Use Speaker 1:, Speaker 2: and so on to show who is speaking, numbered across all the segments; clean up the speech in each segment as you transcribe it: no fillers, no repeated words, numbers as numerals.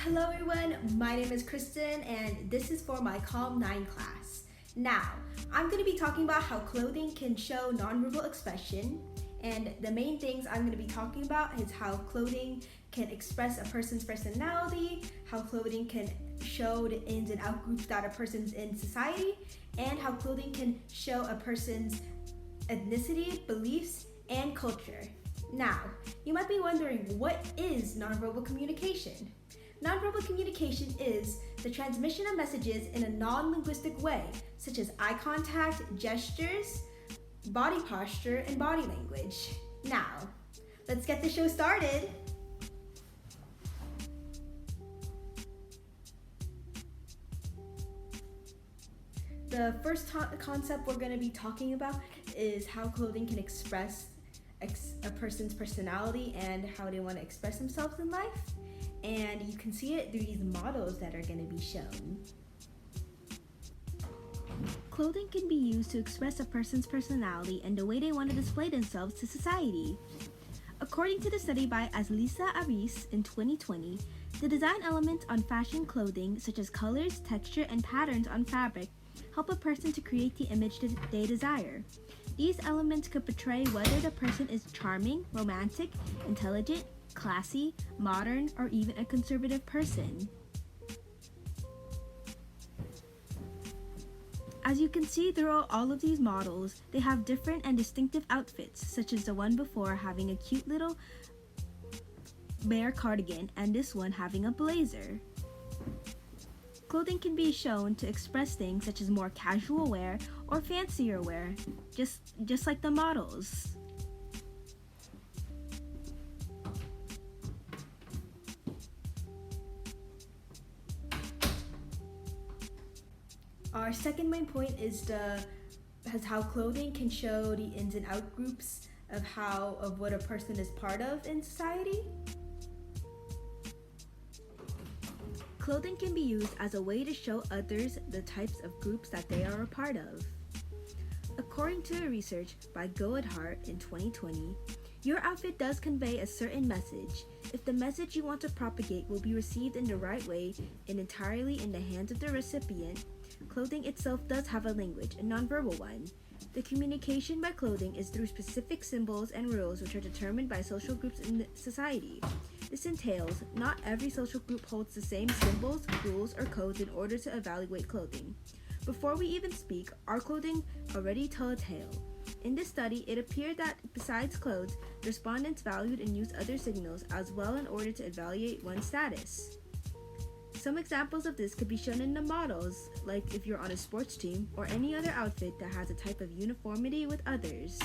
Speaker 1: Hello everyone, my name is Kristen and this is for my Calm 9 class. Now, I'm going to be talking about how clothing can show nonverbal expression, and the main things I'm going to be talking about is how clothing can express a person's personality, how clothing can show the ins and out groups that a person's in society, and how clothing can show a person's ethnicity, beliefs, and culture. Now, you might be wondering, what is nonverbal communication? Nonverbal communication is the transmission of messages in a non-linguistic way, such as eye contact, gestures, body posture, and body language. Now, let's get the show started. The first concept we're going to be talking about is how clothing can express a person's personality and how they want to express themselves in life. And you can see it through these models that are going to be shown. Clothing can be used to express a person's personality and the way they want to display themselves to society. According to the study by Lisa Aris in 2020, the design elements on fashion clothing, such as colors, texture, and patterns on fabric, help a person to create the image that they desire. These elements could portray whether the person is charming, romantic, intelligent, classy, modern, or even a conservative person. As you can see throughout all of these models, they have different and distinctive outfits, such as the one before having a cute little bear cardigan and this one having a blazer. Clothing can be shown to express things such as more casual wear or fancier wear, just like the models. Our second main point is how clothing can show the ins and out groups of what a person is part of in society. Clothing can be used as a way to show others the types of groups that they are a part of. According to research by Goodhart in 2020, your outfit does convey a certain message. If the message you want to propagate will be received in the right way and entirely in the hands of the recipient, clothing itself does have a language, a nonverbal one. The communication by clothing is through specific symbols and rules which are determined by social groups in society. This entails not every social group holds the same symbols, rules, or codes in order to evaluate clothing. Before we even speak, our clothing already tell a tale. In this study, it appeared that besides clothes, respondents valued and used other signals as well in order to evaluate one's status. Some examples of this could be shown in the models, like if you're on a sports team or any other outfit that has a type of uniformity with others.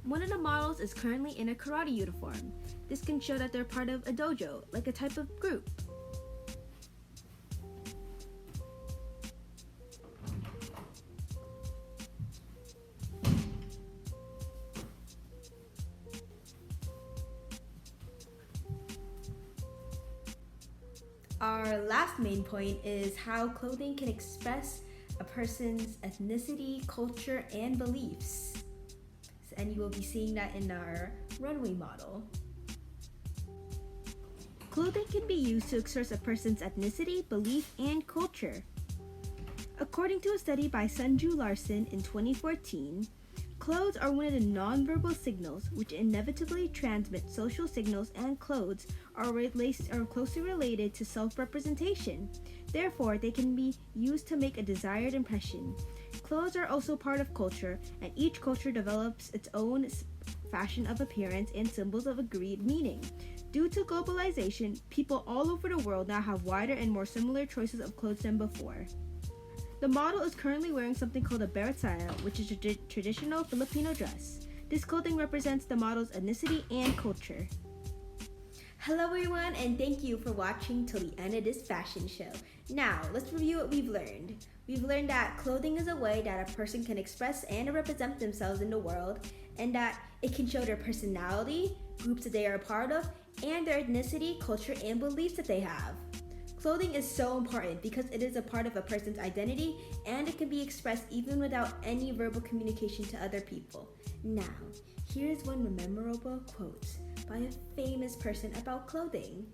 Speaker 1: One of the models is currently in a karate uniform. This can show that they're part of a dojo, like a type of group. Our last main point is how clothing can express a person's ethnicity, culture, and beliefs. And you will be seeing that in our runway model. Clothing can be used to express a person's ethnicity, belief, and culture. According to a study by Sunju Larson in 2014, clothes are one of the nonverbal signals which inevitably transmit social signals, and clothes are closely related to self-representation. Therefore, they can be used to make a desired impression. Clothes are also part of culture, and each culture develops its own fashion of appearance and symbols of agreed meaning. Due to globalization, people all over the world now have wider and more similar choices of clothes than before. The model is currently wearing something called a baretsaya, which is a traditional Filipino dress. This clothing represents the model's ethnicity and culture. Hello everyone, and thank you for watching till the end of this fashion show. Now, let's review what we've learned. We've learned that clothing is a way that a person can express and represent themselves in the world, and that it can show their personality, groups that they are a part of, and their ethnicity, culture, and beliefs that they have. Clothing is so important because it is a part of a person's identity, and it can be expressed even without any verbal communication to other people. Now, Here's one memorable quote by a famous person about clothing.